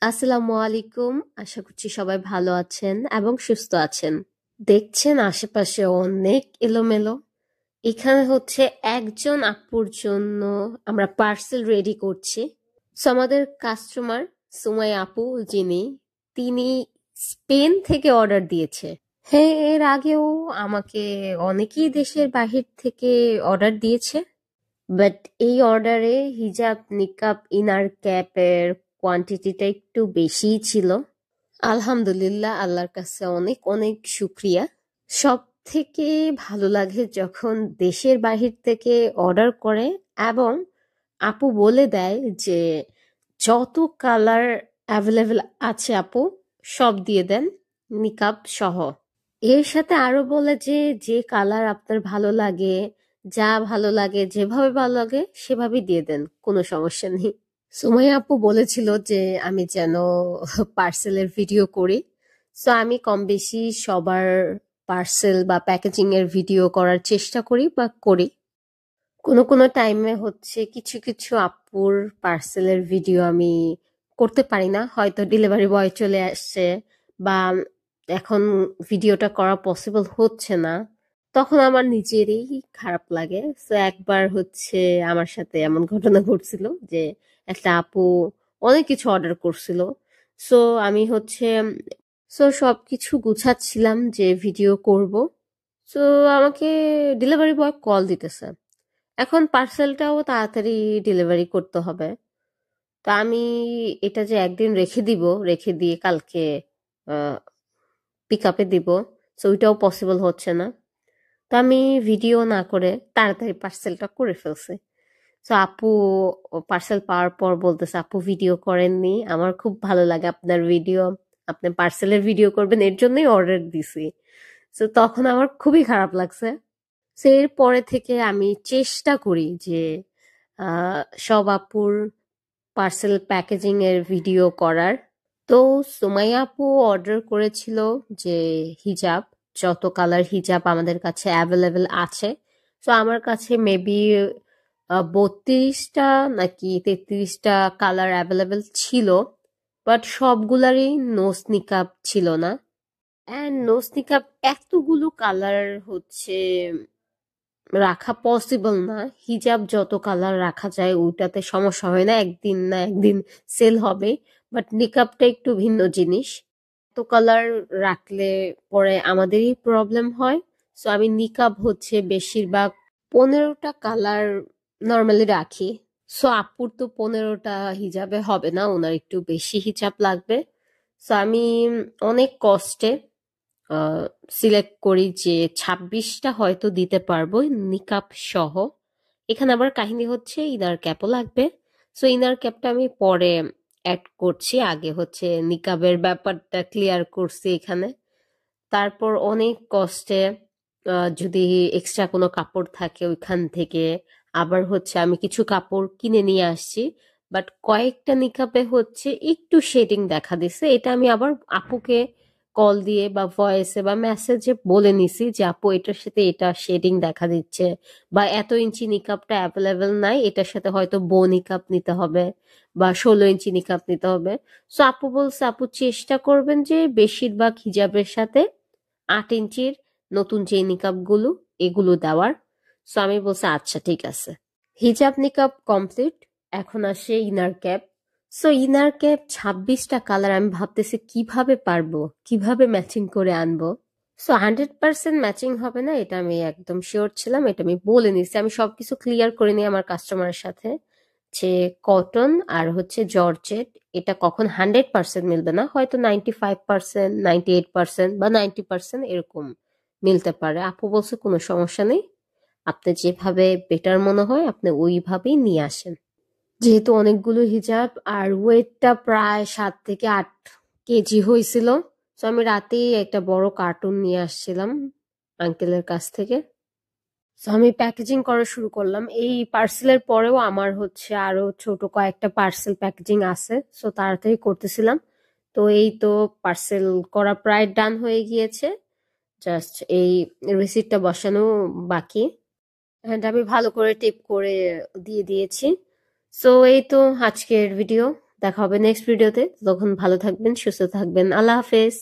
আসসালামু আলাইকুম। আশা করছি সবাই ভালো আছেন এবং সুস্থ আছেন। দেখছেন আশেপাশে অনেক এলোমেলো। এখানে হচ্ছে একজন আপুর জন্য আমরা পার্সেল রেডি করছি। আমাদের কাস্টমার সুমাই আপু যিনি, তিনি স্পেন থেকে অর্ডার দিয়েছে। হ্যাঁ, এর আগেও আমাকে অনেকেই দেশের বাহির থেকে অর্ডার দিয়েছে, বাট এই অর্ডারে হিজাব, নিকাব, ইনার ক্যাপের কোয়ান্টিটিটা একটু বেশিই ছিল। আলহামদুলিল্লাহ, আল্লাহর কাছে অনেক অনেক শুক্রিয়া। সব থেকে ভালো লাগে যখন দেশের বাহির থেকে অর্ডার করে এবং আপু বলে দেয় যে যত কালার অ্যাভেলেবেল আছে আপু সব দিয়ে দেন, নিকাব সহ। এর সাথে আরো বলে যে যে কালার আপনার ভালো লাগে, যা ভালো লাগে, যেভাবে ভালো লাগে সেভাবেই দিয়ে দেন, কোনো সমস্যা নেই। সুমাইয়া আপু বলেছিল যে আমি যেন পার্সেলের ভিডিও করি। সো আমি কম বেশি সবার পার্সেল বা প্যাকেজিং এর ভিডিও করার চেষ্টা করি বা করি। কোনো কোনো টাইমে হচ্ছে কিছু কিছু আপুর পার্সেলের ভিডিও আমি করতে পারি না, হয়তো ডেলিভারি বয় চলে আসছে বা এখন ভিডিওটা করা পসিবল হচ্ছে না, তখন আমার নিজেরই খারাপ লাগে। তো একবার হচ্ছে আমার সাথে এমন ঘটনা ঘটছিল যে একটা আপু অনেক কিছু অর্ডার করছিল। সো আমি হচ্ছে সবকিছু গুছাচ্ছিলাম যে ভিডিও করব। সো আমাকে ডেলিভারি বয় কল দিতেছে, এখন পার্সেলটাও তাড়াতাড়ি ডেলিভারি করতে হবে। তো আমি এটা যে একদিন রেখে দিব, রেখে দিয়ে কালকে পিক আপে দিব, সো ওইটাও পসিবল হচ্ছে না। তো আমি ভিডিও না করে তাড়াতাড়ি পার্সেলটা করে ফেলছি। তো আপু পার্সেল পাওয়ার পর বলতেছে, আপু ভিডিও করেননি, আমার খুব ভালো লাগে আপনার ভিডিও, আপনি পার্সেলের ভিডিও করবেন এর জন্যই অর্ডার দিছি। তো তখন আমার খুবই খারাপ লাগছে। তো এর পরে থেকে আমি চেষ্টা করি যে সব আপুর পার্সেল প্যাকেজিং এর ভিডিও করার। তো সুমাইয়া আপু অর্ডার করেছিল যে হিজাব, যত কালার হিজাব আমাদের কাছে অ্যাভেলেবেল আছে। তো আমার কাছে মেবি 32টা নাকি 33টা কালার অ্যাভেলেবেল ছিল, বাট সবগুলারই নোজ নিকাব ছিল না। অ্যান্ড নোজ নিকাব এতগুলো কালার হচ্ছে রাখা পসিবল না। হিজাব যত কালার রাখা যায় ওইটাতে সমস্যা হয় না, একদিন না একদিন সেল হবে। বাট নিকাবটা একটু ভিন্ন জিনিস, এত কালার রাখলে পরে আমাদেরই প্রবলেম হয়। সো আমি নিকাব হচ্ছে বেশিরভাগ 15টা কালার নর্মালি রাখি। সো আপুর তো 15টা হিজাবে হবে না, ওনার একটু বেশি হিজাব লাগবে। সো আমি অনেক কষ্টে সিলেক্ট করি যে 26টা হয়তো দিতে পারবো নিকাব সহ। এখানে আবার কাহিনী হচ্ছে ইনার ক্যাপও লাগবে। সো ইনার ক্যাপটা আমি পরে অ্যাড করছি, আগে হচ্ছে নিকাবের ব্যাপারটা ক্লিয়ার করছি এখানে। তারপর অনেক কষ্টে যদি এক্সট্রা কোনো কাপড় থাকে ওইখান থেকে আবার হচ্ছে আমি কিছু কাপড় কিনে নিয়ে আসছি। বাট কয়েকটা নিকাবে হচ্ছে একটু শেডিং দেখা দিছে, এটা আমি আবার আপুকে কল দিয়ে বা ভয়েসে বা মেসেজে বলে নিছি যে আপু এটার সাথে এটা শেডিং দেখা দিচ্ছে, বা এত ইঞ্চি নিকাবটা অ্যাভেলেবেল নাই, এটার সাথে হয়তো বো নিকাব নিতে হবে বা 16 ইঞ্চি নিকাব নিতে হবে। সো আপু বলছে আপু চেষ্টা করবেন যে বেশিরভাগ হিজাবের সাথে 8 ইঞ্চির নতুন যে নিকাব গুলো এগুলো দেওয়ার। সো আমি বলছি আচ্ছা ঠিক আছে। হিজাব নিকাব কমপ্লিট, এখন আসে inner cap. So inner cap 26টা কালার, আমি ভাবতেছি কিভাবে পারবো, কিভাবে ম্যাচিং করে আনবো। সো 100% ম্যাচিং হবে না, এটা আমি একদম শিওর ছিলাম, এটা আমি বলে নিছি, আমি সবকিছু ক্লিয়ার করে নিই আমার কাস্টমারের সাথে যে কটন আর হচ্ছে জর্জেট এটা কখন 100% মিলবে না, হয়তো 95%, 98% বা 90% এরকম মিলতে পারে। আপু বলছে কোনো সমস্যা নেই, আপনি যেভাবে বেটার মনে হয় আপনি ওইভাবেই নিয়ে আসেন। যেহেতু অনেকগুলো হিজাব আর ওয়েটটা প্রায় 7 থেকে 8 কেজি হয়েছিল, তো আমি রাতেই একটা বড় কার্টুন নিয়ে আসছিলাম আঙ্কেলের কাছ থেকে। তো আমি প্যাকেজিং করা শুরু করলাম। এই পার্সেলের পরেও আমার হচ্ছে আরো ছোট কয়েকটা পার্সেল প্যাকেজিং আছে, সো তাড়াতাড়ি করতেছিলাম। তো এই তো পার্সেল করা প্রায় ডান হয়ে গিয়েছে, জাস্ট এই রিসিপ্টটা বসানো বাকি। এন্ড আমি ভালো করে টিপ করে দিয়ে দিয়েছি। সো এই তো আজকের ভিডিও, দেখা হবে নেক্সট ভিডিওতে। তখন ভালো থাকবেন, সুস্থ থাকবেন। আল্লাহ হাফেজ।